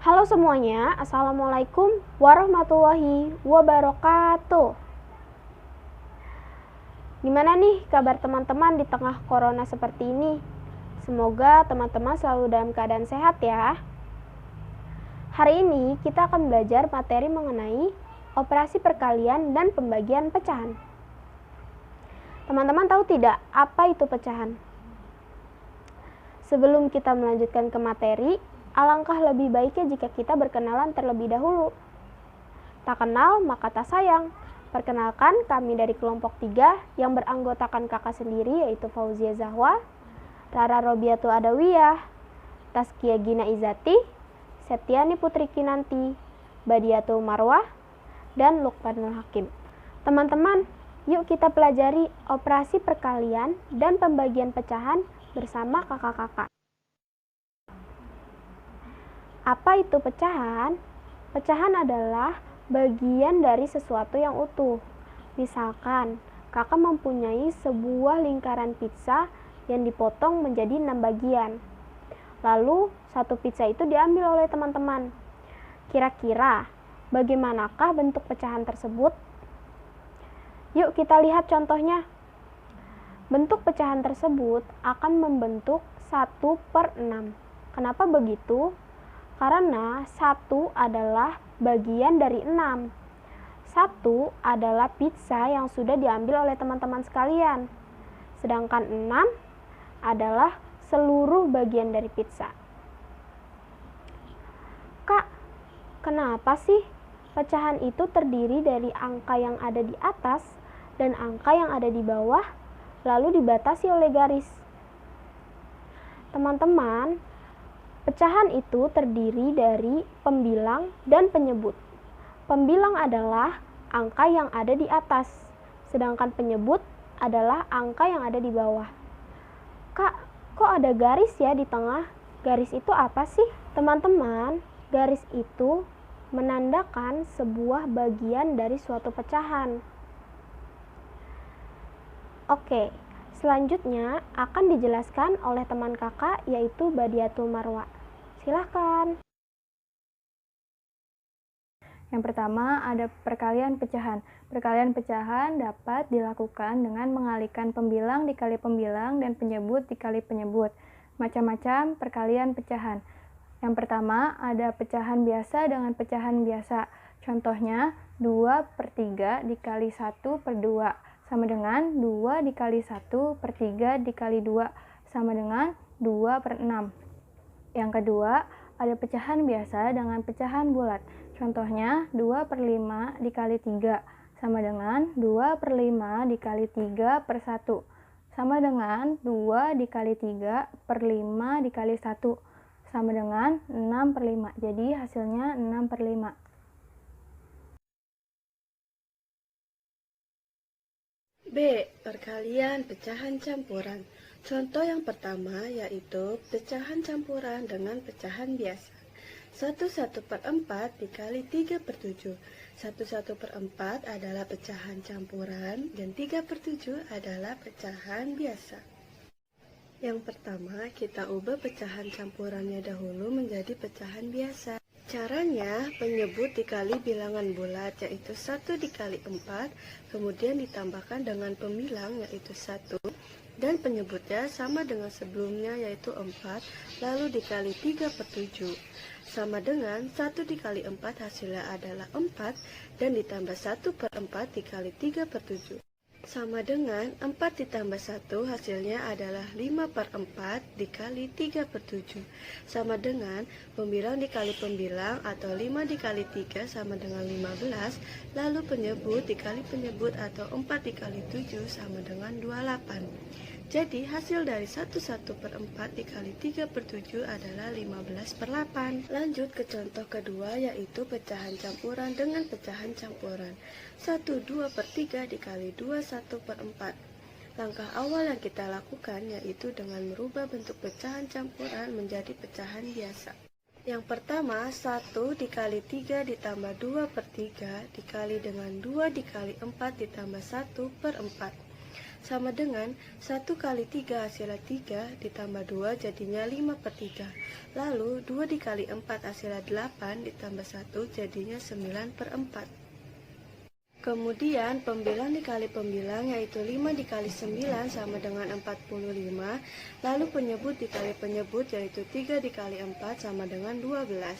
Halo semuanya, Assalamualaikum warahmatullahi wabarakatuh. Gimana nih kabar teman-teman di tengah corona seperti ini? Semoga teman-teman selalu dalam keadaan sehat ya. Hari ini kita akan belajar materi mengenai operasi perkalian dan pembagian pecahan. Teman-teman tahu tidak apa itu pecahan? Sebelum kita melanjutkan ke materi, alangkah lebih baiknya jika kita berkenalan terlebih dahulu. Tak kenal maka tak sayang. Perkenalkan, kami dari kelompok 3 yang beranggotakan kakak sendiri yaitu Fauzia Zahwa, Rara Robiatul Adawiyah, Taskia Gina Izati, Septiani Putri Kinanti, Badiatul Marwah, dan Lukmanul Hakim. Teman-teman, yuk kita pelajari operasi perkalian dan pembagian pecahan bersama kakak-kakak. Apa itu pecahan? Pecahan adalah bagian dari sesuatu yang utuh. Misalkan, kakak mempunyai sebuah lingkaran pizza yang dipotong menjadi 6 bagian. Lalu, satu pizza itu diambil oleh teman-teman. Kira-kira, bagaimanakah bentuk pecahan tersebut? Yuk kita lihat contohnya. Bentuk pecahan tersebut akan membentuk 1/6. Kenapa begitu? Karena 1 adalah bagian dari 6. 1 adalah pizza yang sudah diambil oleh teman-teman sekalian. Sedangkan 6 adalah seluruh bagian dari pizza. Kak, kenapa sih pecahan itu terdiri dari angka yang ada di atas dan angka yang ada di bawah, lalu dibatasi oleh garis? Teman-teman, pecahan itu terdiri dari pembilang dan penyebut. Pembilang adalah angka yang ada di atas, sedangkan penyebut adalah angka yang ada di bawah. Kak, kok ada garis ya di tengah? Garis itu apa sih? Teman-teman, garis itu menandakan sebuah bagian dari suatu pecahan. Oke, selanjutnya akan dijelaskan oleh teman kakak yaitu Badiatul Marwah. Silahkan. Yang pertama ada perkalian pecahan. Perkalian pecahan dapat dilakukan dengan mengalihkan pembilang dikali pembilang dan penyebut dikali penyebut. Macam-macam perkalian pecahan. Yang pertama ada pecahan biasa dengan pecahan biasa. Contohnya 2/3 dikali 1/2 sama dengan 2 dikali 1/3 dikali 2 sama dengan 2/6. Yang kedua, ada pecahan biasa dengan pecahan bulat. Contohnya 2/5 dikali 3 sama dengan 2/5 dikali 3/1 sama dengan 2 dikali 3/5 dikali 1 sama dengan 6/5. Jadi hasilnya 6/5. B. Perkalian pecahan campuran. Contoh yang pertama yaitu pecahan campuran dengan pecahan biasa. 1/4 dikali 3/7. 1/4 adalah pecahan campuran dan 3/7 adalah pecahan biasa. Yang pertama, kita ubah pecahan campurannya dahulu menjadi pecahan biasa. Caranya, penyebut dikali bilangan bulat yaitu 1 dikali 4, kemudian ditambahkan dengan pembilang yaitu 1, dan penyebutnya sama dengan sebelumnya yaitu 4, lalu dikali 3/7. Sama dengan 1 dikali 4 hasilnya adalah 4, dan ditambah 1/4 dikali 3/7. Sama dengan 4 ditambah 1 hasilnya adalah 5/4 dikali 3/7. Sama dengan pembilang dikali pembilang atau 5 dikali 3 sama dengan 15. Lalu penyebut dikali penyebut atau 4 dikali 7 sama dengan 28. Jadi hasil dari 1/4 dikali 3/7 adalah 15/8. Lanjut ke contoh kedua yaitu pecahan campuran dengan pecahan campuran. 1/2/3 dikali 2 1/4. Langkah awal yang kita lakukan yaitu dengan merubah bentuk pecahan campuran menjadi pecahan biasa. Yang pertama, 1 dikali 3 ditambah 2/3 dikali dengan 2 dikali 4 ditambah 1/4. sama dengan 1 kali 3 hasilnya 3 ditambah 2 jadinya 5/3. Lalu 2 dikali 4 hasilnya 8 ditambah 1 jadinya 9/4. Kemudian pembilang dikali pembilang yaitu 5 dikali 9 sama dengan 45. Lalu penyebut dikali penyebut yaitu 3 dikali 4 sama dengan 12.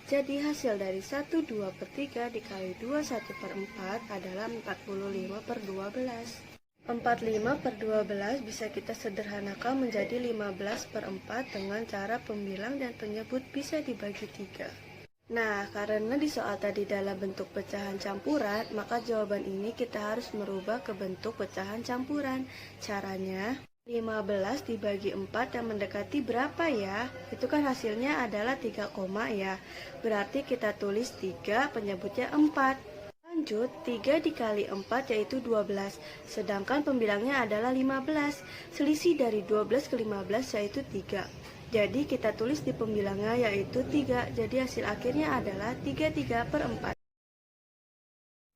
Jadi hasil dari 1/2/3 dikali 2 1/4 adalah 45/12. 45/12 bisa kita sederhanakan menjadi 15/4 dengan cara pembilang dan penyebut bisa dibagi 3. Nah, karena di soal tadi dalam bentuk pecahan campuran, maka jawaban ini kita harus merubah ke bentuk pecahan campuran. Caranya, 15 dibagi 4 dan mendekati berapa ya? Itu kan hasilnya adalah 3 koma ya. Berarti kita tulis 3, penyebutnya 4. Lanjut, 3 dikali 4 yaitu 12, sedangkan pembilangnya adalah 15. Selisih dari 12 ke 15 yaitu 3. Jadi kita tulis di pembilangnya yaitu 3, jadi hasil akhirnya adalah 33/4.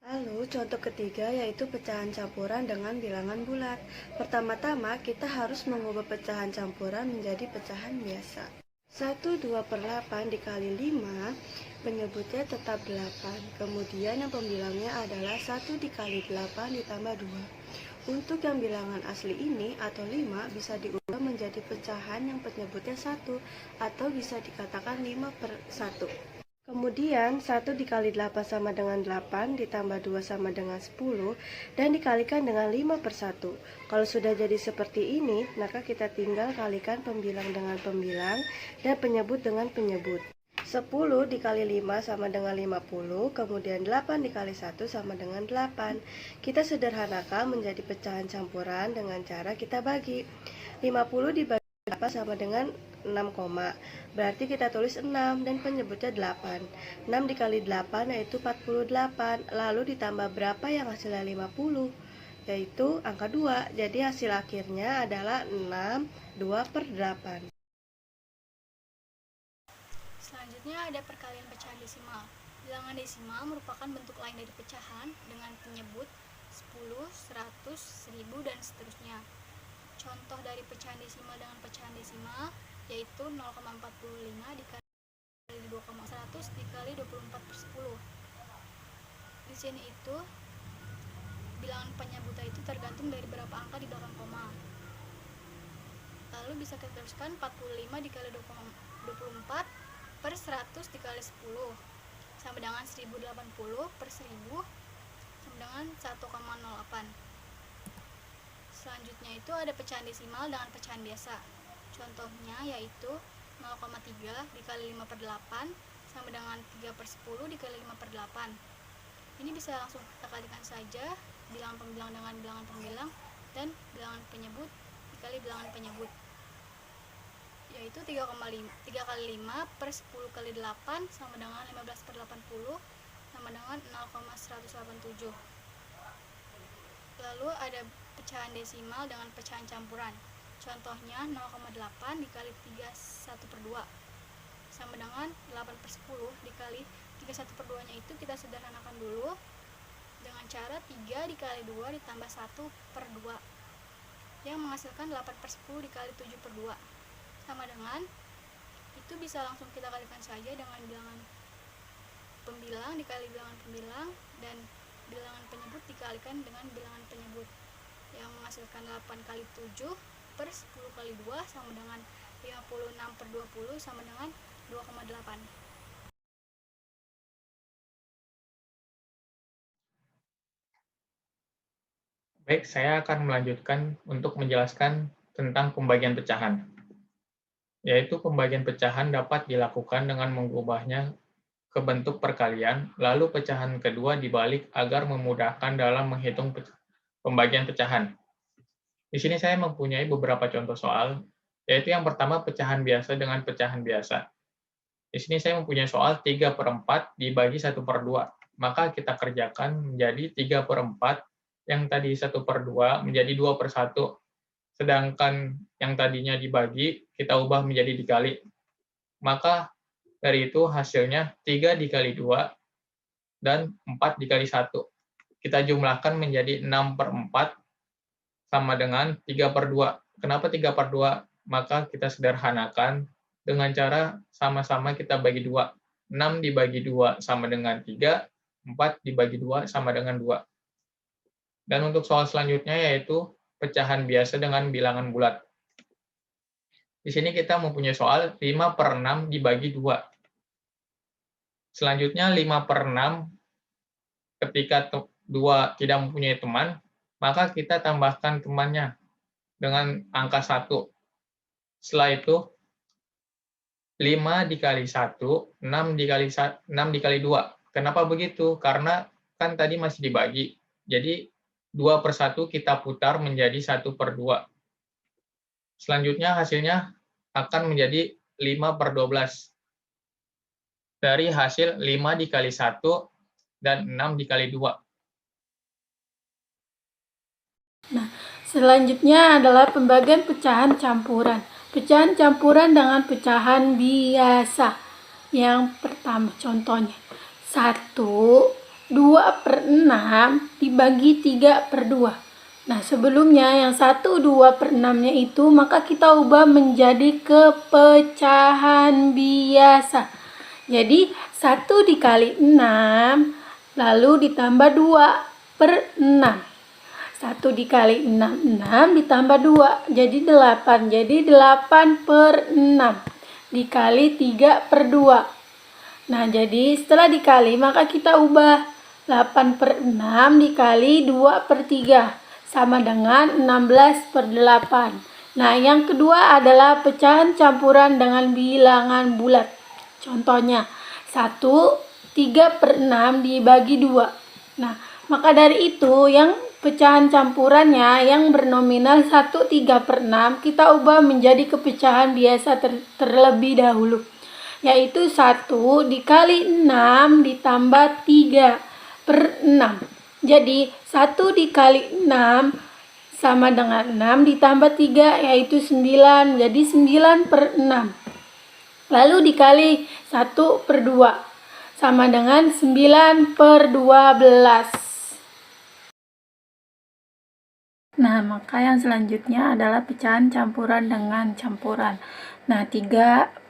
Lalu contoh ketiga yaitu pecahan campuran dengan bilangan bulat. Pertama-tama kita harus mengubah pecahan campuran menjadi pecahan biasa. 1/2/8 dikali 5, penyebutnya tetap 8. Kemudian yang pembilangnya adalah 1 dikali 8 ditambah 2. Untuk yang bilangan asli ini atau 5 bisa diubah menjadi pecahan yang penyebutnya 1 atau bisa dikatakan 5/1. Kemudian 1 dikali 8 sama dengan 8 ditambah 2 sama dengan 10 dan dikalikan dengan 5/1. Kalau sudah jadi seperti ini, maka kita tinggal kalikan pembilang dengan pembilang dan penyebut dengan penyebut. 10 dikali 5 sama dengan 50, kemudian 8 dikali 1 sama dengan 8. Kita sederhanakan menjadi pecahan campuran dengan cara kita bagi. 50 dibagi 8 sama dengan 6 koma. Berarti kita tulis 6 dan penyebutnya 8. 6 dikali 8 yaitu 48. Lalu ditambah berapa yang hasilnya 50? Yaitu angka 2. Jadi hasil akhirnya adalah 6, 2/8. Selanjutnya ada perkalian pecahan desimal. Bilangan desimal merupakan bentuk lain dari pecahan dengan penyebut 10, 100, 1000, dan seterusnya. Contoh dari pecahan desimal dengan pecahan desimal yaitu 0,45 dikali 2,100 dikali 24/10. Di sini itu bilangan penyebutnya itu tergantung dari berapa angka di belakang koma. Lalu bisa kita teruskan 45 dikali 24 per 100 dikali 10 sama dengan 1080 per 1000 sama dengan 1,08. Selanjutnya itu ada pecahan desimal dengan pecahan biasa. Contohnya yaitu 0,3 dikali 5/8 sama dengan 3/10 dikali 5/8. Ini bisa langsung kita kalikan saja bilangan pembilang dengan bilangan pembilang dan bilangan penyebut dikali bilangan penyebut, yaitu 3 kali 5 per 10 kali 8 sama dengan 15/80 sama dengan 0,187. Lalu ada pecahan desimal dengan pecahan campuran. Contohnya 0,8 dikali 31/2 sama dengan 8/10 dikali 31/2 nya itu kita sederhanakan dulu dengan cara 3 dikali 2 ditambah 1/2 yang menghasilkan 8/10 dikali 7/2 sama dengan itu bisa langsung kita kalikan saja dengan bilangan pembilang dikali bilangan pembilang dan bilangan penyebut dikalikan dengan bilangan penyebut yang menghasilkan 8 kali 7 per 10 kali 2 sama dengan 56/20 sama dengan 2,8. Baik, saya akan melanjutkan untuk menjelaskan tentang pembagian pecahan. Yaitu pembagian pecahan dapat dilakukan dengan mengubahnya ke bentuk perkalian, lalu pecahan kedua dibalik agar memudahkan dalam menghitung pembagian pecahan. Di sini saya mempunyai beberapa contoh soal, yaitu yang pertama pecahan biasa dengan pecahan biasa. Di sini saya mempunyai soal 3/4 dibagi 1/2. Maka kita kerjakan menjadi 3/4, yang tadi 1/2 menjadi 2/1. Sedangkan yang tadinya dibagi, kita ubah menjadi dikali. Maka dari itu hasilnya 3 dikali 2 dan 4 dikali 1. Kita jumlahkan menjadi 6/4 sama dengan 3/2. Kenapa 3/2? Maka kita sederhanakan dengan cara sama-sama kita bagi 2. 6 dibagi 2 sama dengan 3, 4 dibagi 2 sama dengan 2. Dan untuk soal selanjutnya yaitu pecahan biasa dengan bilangan bulat. Di sini kita mempunyai soal 5/6 dibagi 2. Selanjutnya 5/6 ketika 2 tidak mempunyai teman, maka kita tambahkan temannya dengan angka 1. Setelah itu 5 dikali 1, 6 dikali 2. Kenapa begitu? Karena kan tadi masih dibagi. Jadi 2/1 kita putar menjadi 1/2. Selanjutnya hasilnya akan menjadi 5/12. Dari hasil 5 dikali 1 dan 6 dikali 2. Nah, selanjutnya adalah pembagian pecahan campuran. Pecahan campuran dengan pecahan biasa. Yang pertama contohnya 1, 2/6 dibagi 3/2. Nah, sebelumnya yang 1, 2/6-nya itu maka kita ubah menjadi kepecahan biasa. Jadi 1 dikali 6 lalu ditambah 2/6. 1 dikali 6, 6 ditambah 2 jadi 8. Jadi 8/6 dikali 3/2. Nah, jadi setelah dikali maka kita ubah 8/6 dikali 2/3 sama dengan 16/8. Nah, yang kedua adalah pecahan campuran dengan bilangan bulat. Contohnya 1, 3/6 dibagi 2. Nah, maka dari itu yang pecahan campurannya yang bernominal 1, 3/6 kita ubah menjadi kepecahan biasa terlebih dahulu. Yaitu 1 dikali 6 ditambah 3/6. Jadi 1 dikali 6 sama dengan 6 ditambah 3 yaitu 9. Jadi 9/6. Lalu dikali 1/2 sama dengan 9/12. Nah, maka yang selanjutnya adalah pecahan campuran dengan campuran. Nah,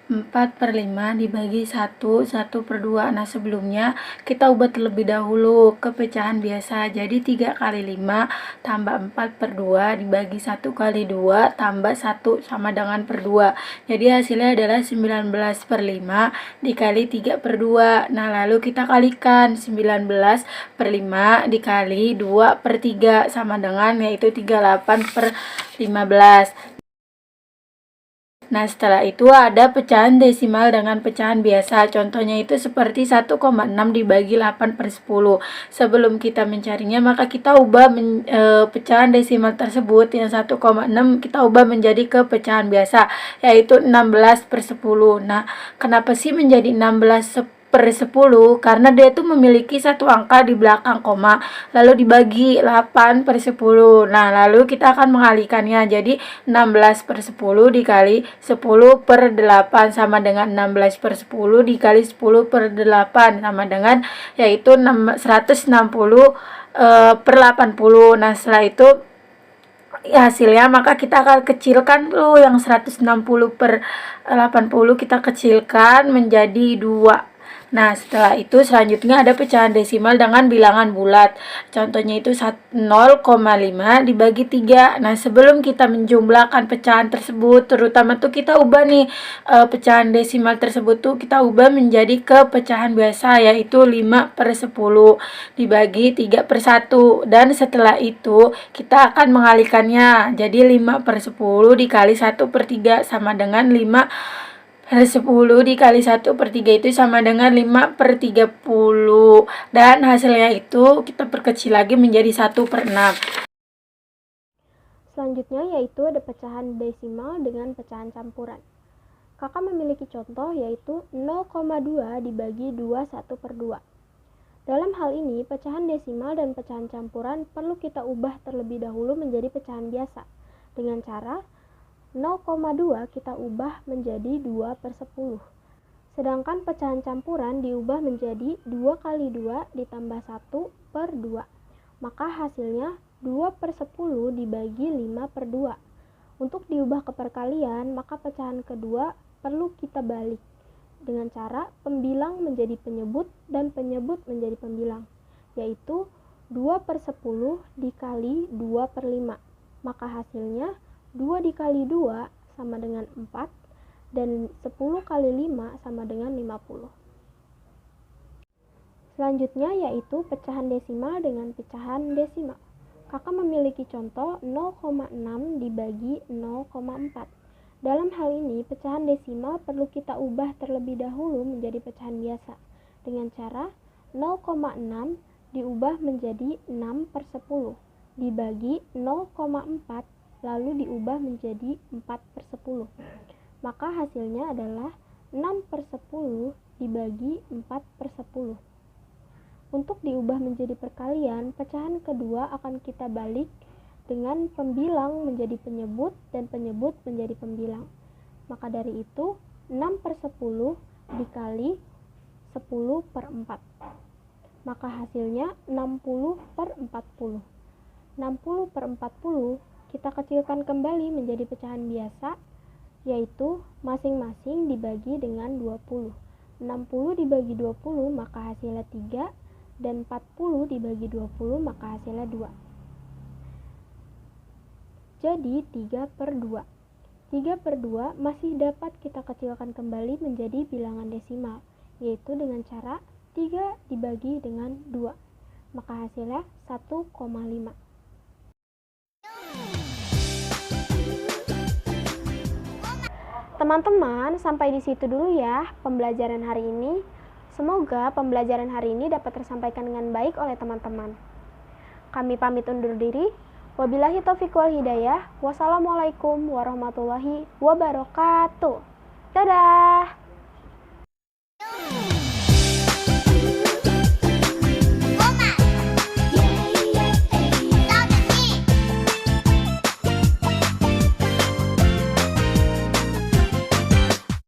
4/5 dibagi 1, 1/2. Nah, sebelumnya kita ubah terlebih dahulu ke pecahan biasa. Jadi 3 kali 5 tambah 4/2 dibagi 1 kali 2 tambah 1 sama dengan per 2. Jadi hasilnya adalah 19/5 dikali 3/2. Nah, lalu kita kalikan 19/5 dikali 2/3 sama dengan yaitu 38/15. Nah, setelah itu ada pecahan desimal dengan pecahan biasa. Contohnya itu seperti 1,6 dibagi 8/10. Sebelum kita mencarinya, maka kita ubah pecahan desimal tersebut yang 1,6 kita ubah menjadi ke pecahan biasa, yaitu 16/10. Nah, kenapa sih menjadi 16/10? Karena dia itu memiliki satu angka di belakang koma, lalu dibagi 8/10. Nah, lalu kita akan mengalihkannya. Jadi 16/10 dikali 10/8 sama dengan 16/10 dikali 10/8 sama dengan yaitu 160/80. Nah, setelah itu hasilnya maka kita akan kecilkan dulu yang 160/80 kita kecilkan menjadi 2. Nah, setelah itu selanjutnya ada pecahan desimal dengan bilangan bulat. Contohnya itu 0,5 dibagi 3. Nah, sebelum kita menjumlahkan pecahan tersebut, terutama tuh kita ubah nih pecahan desimal tersebut tuh kita ubah menjadi ke pecahan biasa, yaitu 5/10 dibagi 3/1. Dan setelah itu kita akan mengalihkannya. Jadi 5/10 dikali 1/3 sama dengan 5/10 dikali 1/3 itu sama dengan 5/30. Dan hasilnya itu kita perkecil lagi menjadi 1/6. Selanjutnya yaitu ada pecahan desimal dengan pecahan campuran. Kakak memiliki contoh yaitu 0,2 dibagi 2 1/2. Dalam hal ini, pecahan desimal dan pecahan campuran perlu kita ubah terlebih dahulu menjadi pecahan biasa. Dengan cara 0,2 kita ubah menjadi 2/10. Sedangkan pecahan campuran diubah menjadi 2 kali 2 ditambah 1/2. Maka hasilnya 2/10 dibagi 5/2. Untuk diubah ke perkalian, maka pecahan kedua perlu kita balik dengan cara pembilang menjadi penyebut dan penyebut menjadi pembilang, yaitu 2/10 dikali 2/5. Maka hasilnya 2 dikali 2 sama dengan 4 dan 10 kali 5 sama dengan 50. Selanjutnya yaitu pecahan desimal dengan pecahan desimal. Kakak memiliki contoh 0,6 dibagi 0,4. Dalam hal ini, pecahan desimal perlu kita ubah terlebih dahulu menjadi pecahan biasa dengan cara 0,6 diubah menjadi 6/10 dibagi 0,4 lalu diubah menjadi 4/10. Maka hasilnya adalah 6/10 dibagi 4/10. Untuk diubah menjadi perkalian, pecahan kedua akan kita balik dengan pembilang menjadi penyebut dan penyebut menjadi pembilang. Maka dari itu 6/10 dikali 10/4. Maka hasilnya 60/40. 60/40 kita kecilkan kembali menjadi pecahan biasa, yaitu masing-masing dibagi dengan 20. 60 dibagi 20 maka hasilnya 3 dan 40 dibagi 20 maka hasilnya 2. Jadi 3/2. 3/2 masih dapat kita kecilkan kembali menjadi bilangan desimal, yaitu dengan cara 3 dibagi dengan 2. Maka hasilnya 1,5. Teman-teman, sampai di situ dulu ya pembelajaran hari ini. Semoga pembelajaran hari ini dapat tersampaikan dengan baik oleh teman-teman. Kami pamit undur diri. Wabillahi taufiq wal hidayah. Wassalamualaikum warahmatullahi wabarakatuh. Dadah.